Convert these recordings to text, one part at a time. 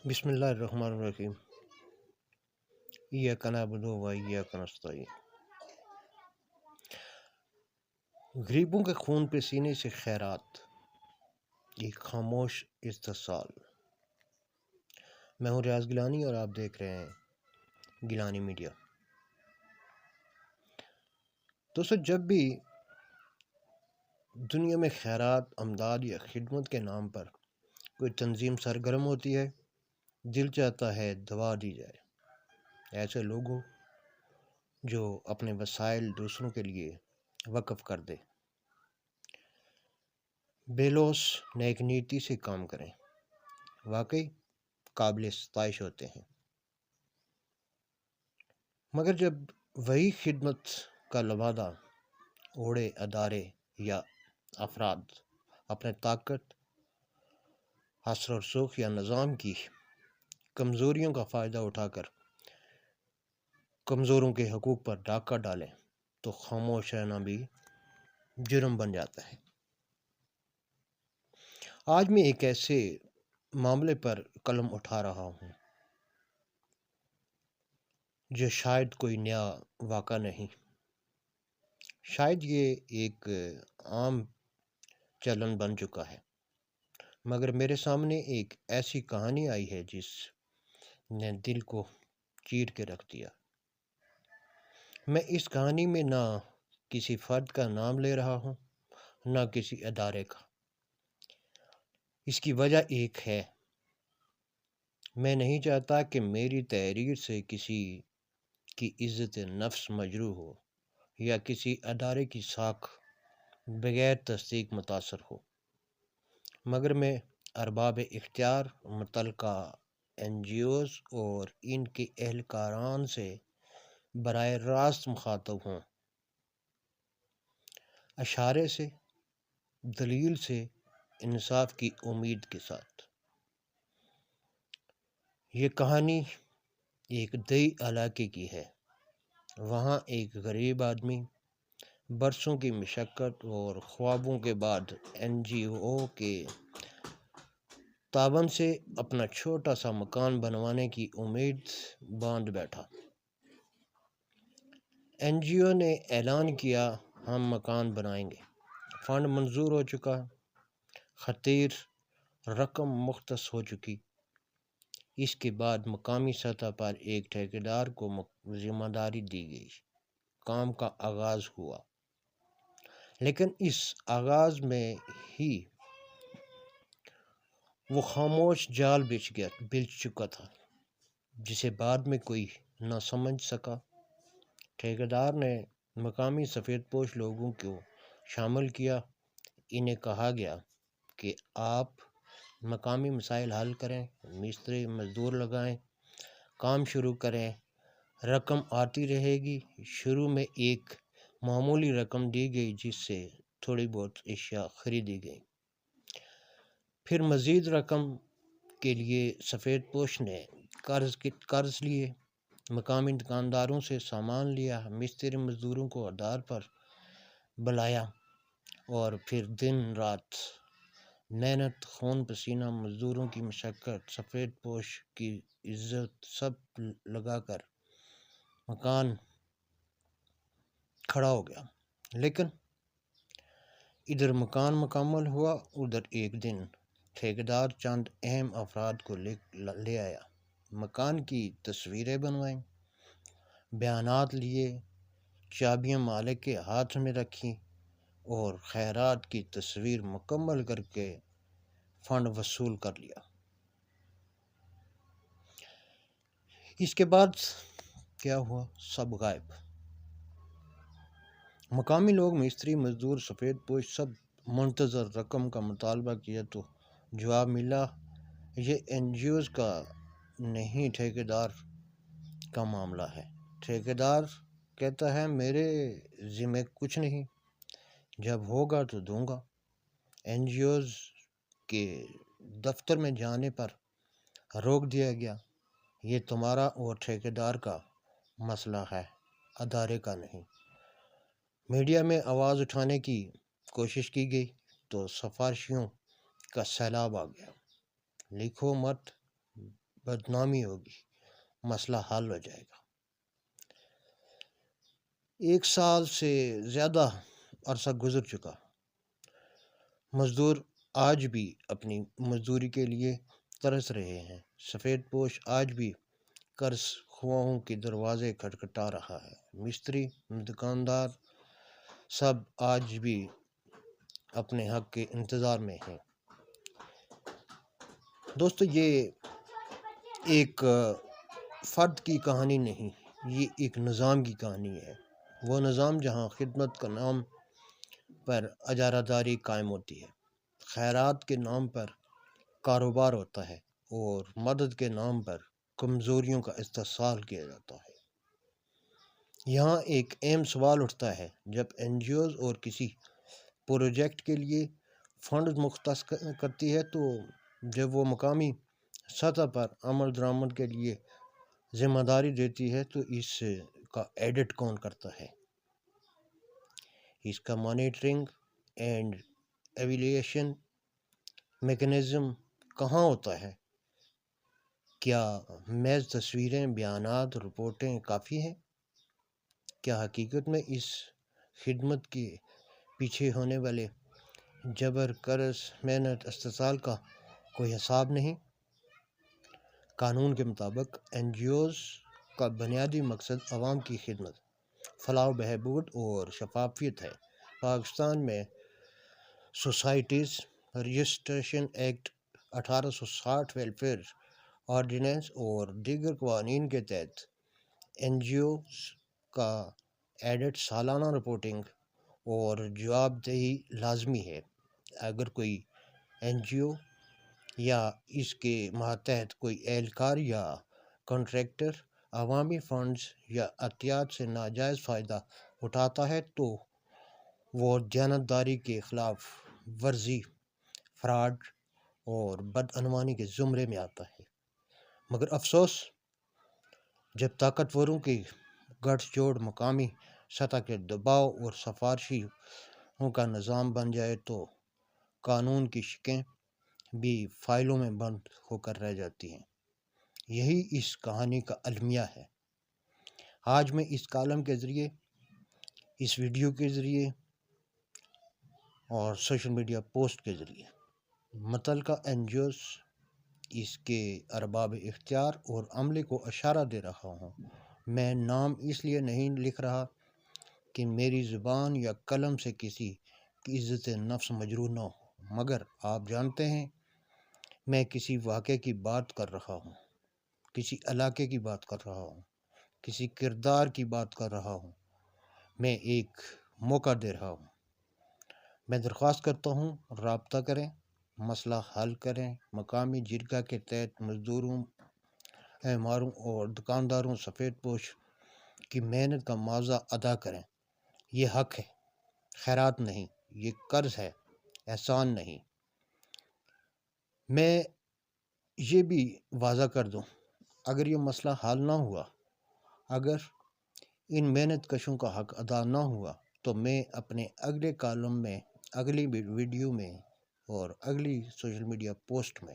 بسم اللہ الرحمن الرحیم۔ ایاک نعبد و ایاک نستعین۔ غریبوں کے خون پہ سینے سے خیرات، ایک خاموش استحصال۔ میں ہوں ریاض گیلانی اور آپ دیکھ رہے ہیں گیلانی میڈیا۔ دوستو، جب بھی دنیا میں خیرات، امداد یا خدمت کے نام پر کوئی تنظیم سرگرم ہوتی ہے، دل چاہتا ہے دعا دی جائے ایسے لوگوں جو اپنے وسائل دوسروں کے لیے وقف کر دے، بے لوث نیک نیتی سے کام کریں، واقعی قابل ستائش ہوتے ہیں۔ مگر جب وہی خدمت کا لبادہ اوڑے ادارے یا افراد اپنے طاقت، حسر و رسوخ یا نظام کی کمزوریوں کا فائدہ اٹھا کر کمزوروں کے حقوق پر ڈاکہ ڈالیں تو خاموش رہنا بھی جرم بن جاتا ہے۔ آج میں ایک ایسے معاملے پر قلم اٹھا رہا ہوں جو شاید کوئی نیا واقعہ نہیں، شاید یہ ایک عام چلن بن چکا ہے، مگر میرے سامنے ایک ایسی کہانی آئی ہے جس نے دل کو چیر کے رکھ دیا۔ میں اس کہانی میں نہ کسی فرد کا نام لے رہا ہوں، نہ کسی ادارے کا۔ اس کی وجہ ایک ہے، میں نہیں چاہتا کہ میری تحریر سے کسی کی عزت نفس مجروح ہو یا کسی ادارے کی ساکھ بغیر تصدیق متاثر ہو، مگر میں ارباب اختیار، متعلقہ NGOs اور ان کے اہلکاران سے براہ راست مخاطب ہوں، اشارے سے، دلیل سے، انصاف کی امید کے ساتھ۔ یہ کہانی ایک دیہی علاقے کی ہے۔ وہاں ایک غریب آدمی برسوں کی مشقت اور خوابوں کے بعد NGO کے تعاون سے اپنا چھوٹا سا مکان بنوانے کی امید باندھ بیٹھا۔ NGO نے اعلان کیا، ہم مکان بنائیں گے، فنڈ منظور ہو چکا، خطیر رقم مختص ہو چکی۔ اس کے بعد مقامی سطح پر ایک ٹھیکیدار کو ذمہ داری دی گئی، کام کا آغاز ہوا۔ لیکن اس آغاز میں ہی وہ خاموش جال بچھ چکا تھا جسے بعد میں کوئی نہ سمجھ سکا۔ ٹھیکیدار نے مقامی سفید پوش لوگوں کو شامل کیا۔ انہیں کہا گیا کہ آپ مقامی مسائل حل کریں، مستری مزدور لگائیں، کام شروع کریں، رقم آتی رہے گی۔ شروع میں ایک معمولی رقم دی گئی جس سے تھوڑی بہت اشیاء خریدی گئی۔ پھر مزید رقم کے لیے سفید پوش نے قرض لیے، مقامی دکانداروں سے سامان لیا، مستری مزدوروں کو آدار پر بلایا، اور پھر دن رات محنت، خون پسینہ، مزدوروں کی مشقت، سفید پوش کی عزت سب لگا کر مکان کھڑا ہو گیا۔ لیکن ادھر مکان مکمل ہوا، ادھر ایک دن ٹھیکیدار چند اہم افراد کو لے آیا، مکان کی تصویریں بنوائیں، بیانات لیے، چابیاں مالک کے ہاتھ میں رکھیں اور خیرات کی تصویر مکمل کر کے فنڈ وصول کر لیا۔ اس کے بعد کیا ہوا؟ سب غائب۔ مقامی لوگ، مستری مزدور، سفید پوش، سب منتظر رقم کا مطالبہ کیا تو جواب ملا، یہ NGOs کا نہیں، ٹھیکیدار کا معاملہ ہے۔ ٹھیکیدار کہتا ہے، میرے ذمہ کچھ نہیں، جب ہوگا تو دوں گا۔ NGOs کے دفتر میں جانے پر روک دیا گیا، یہ تمہارا اور ٹھیکیدار کا مسئلہ ہے، ادارے کا نہیں۔ میڈیا میں آواز اٹھانے کی کوشش کی گئی تو سفارشیوں کا سیلاب آ گیا، لکھو مت، بدنامی ہوگی، مسئلہ حل ہو جائے گا۔ 1 سال سے زیادہ عرصہ گزر چکا، مزدور آج بھی اپنی مزدوری کے لیے ترس رہے ہیں، سفید پوش آج بھی قرض خواہوں کے دروازے کھٹکھٹا رہا ہے، مستری، دکاندار سب آج بھی اپنے حق کے انتظار میں ہیں۔ دوستو، یہ ایک فرد کی کہانی نہیں، یہ ایک نظام کی کہانی ہے۔ وہ نظام جہاں خدمت کا نام پر اجارہ داری قائم ہوتی ہے، خیرات کے نام پر کاروبار ہوتا ہے اور مدد کے نام پر کمزوریوں کا استحصال کیا جاتا ہے۔ یہاں ایک اہم سوال اٹھتا ہے، جب این جی اوز اور کسی پروجیکٹ کے لیے فنڈز مختص کرتی ہے تو جب وہ مقامی سطح پر عمل درآمد کے لیے ذمہ داری دیتی ہے تو اس کا ایڈٹ کون کرتا ہے؟ اس کا مانیٹرنگ اینڈ ایویلیویشن میکانزم کہاں ہوتا ہے؟ کیا محض تصویریں، بیانات، رپورٹیں کافی ہیں؟ کیا حقیقت میں اس خدمت کے پیچھے ہونے والے جبر، قرض، محنت، استحصال کا کوئی حساب نہیں؟ قانون کے مطابق این جی اوز کا بنیادی مقصد عوام کی خدمت، فلاح و بہبود اور شفافیت ہے۔ پاکستان میں societies registration act 1860، welfare ordinance اور دیگر قوانین کے تحت این جی اوز کا ایڈٹ، سالانہ رپورٹنگ اور جواب دہی لازمی ہے۔ اگر کوئی این جی او یا اس کے ماتحت کوئی اہلکار یا کنٹریکٹر عوامی فنڈز یا عطیات سے ناجائز فائدہ اٹھاتا ہے تو وہ دیانتداری کے خلاف ورزی، فراڈ اور بدعنوانی کے زمرے میں آتا ہے۔ مگر افسوس، جب طاقتوروں کی گٹھ جوڑ مقامی سطح کے دباؤ اور سفارشوں کا نظام بن جائے تو قانون کی شقیں بھی فائلوں میں بند ہو کر رہ جاتی ہیں۔ یہی اس کہانی کا المیہ ہے۔ آج میں اس کالم کے ذریعے، اس ویڈیو کے ذریعے اور سوشل میڈیا پوسٹ کے ذریعے متعلقہ این جی اوز، اس کے ارباب اختیار اور عملے کو اشارہ دے رہا ہوں۔ میں نام اس لیے نہیں لکھ رہا کہ میری زبان یا قلم سے کسی کی عزت نفس مجروح نہ ہو، مگر آپ جانتے ہیں میں کسی واقعے کی بات کر رہا ہوں، کسی علاقے کی بات کر رہا ہوں، کسی کردار کی بات کر رہا ہوں، میں ایک موقع دے رہا ہوں۔ میں درخواست کرتا ہوں، رابطہ کریں، مسئلہ حل کریں، مقامی جرگہ کے تحت مزدوروں، معماروں اور دکانداروں، سفید پوش کی محنت کا معاوضہ ادا کریں۔ یہ حق ہے، خیرات نہیں، یہ قرض ہے، احسان نہیں۔ میں یہ بھی واضح کر دوں، اگر یہ مسئلہ حل نہ ہوا، اگر ان محنت کشوں کا حق ادا نہ ہوا تو میں اپنے اگلے کالم میں، اگلی ویڈیو میں اور اگلی سوشل میڈیا پوسٹ میں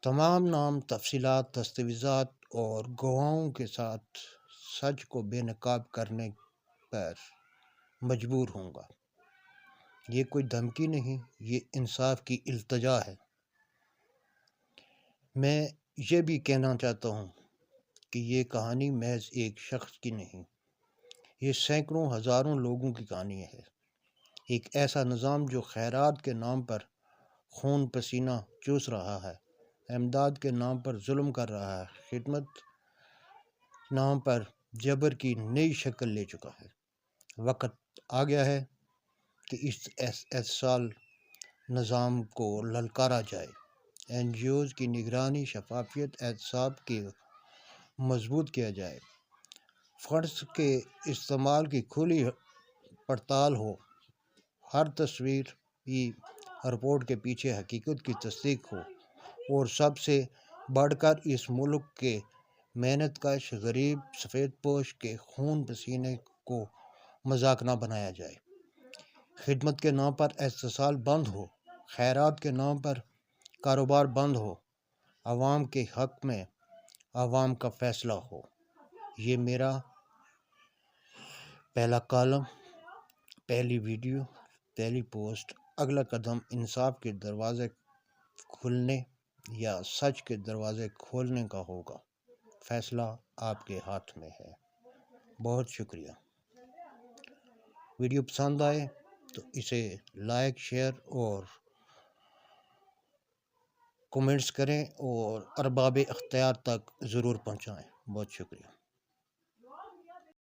تمام نام، تفصیلات، دستاویزات اور گواہوں کے ساتھ سچ کو بے نقاب کرنے پر مجبور ہوں گا۔ یہ کوئی دھمکی نہیں، یہ انصاف کی التجا ہے۔ میں یہ بھی کہنا چاہتا ہوں کہ یہ کہانی محض ایک شخص کی نہیں، یہ سینکڑوں، ہزاروں لوگوں کی کہانی ہے۔ ایک ایسا نظام جو خیرات کے نام پر خون پسینہ چوس رہا ہے، امداد کے نام پر ظلم کر رہا ہے، خدمت نام پر جبر کی نئی شکل لے چکا ہے۔ وقت آ گیا ہے کہ اس احتسال نظام کو للکارا جائے۔ این جی اوز کی نگرانی، شفافیت، احتساب کے مضبوط کیا جائے، فنڈز کے استعمال کی کھلی پڑتال ہو، ہر تصویری رپورٹ کے پیچھے حقیقت کی تصدیق ہو، اور سب سے بڑھ کر اس ملک کے محنت کش غریب سفید پوش کے خون پسینے کو مذاق نہ بنایا جائے۔ خدمت کے نام پر استحصال بند ہو، خیرات کے نام پر کاروبار بند ہو، عوام کے حق میں عوام کا فیصلہ ہو۔ یہ میرا پہلا کالم، پہلی ویڈیو، پہلی پوسٹ۔ اگلا قدم انصاف کے دروازے کھلنے یا سچ کے دروازے کھولنے کا ہوگا۔ فیصلہ آپ کے ہاتھ میں ہے۔ بہت شکریہ۔ ویڈیو پسند آئے تو اسے لائک، شیئر اور کومنٹس کریں اور ارباب اختیار تک ضرور پہنچائیں۔ بہت شکریہ۔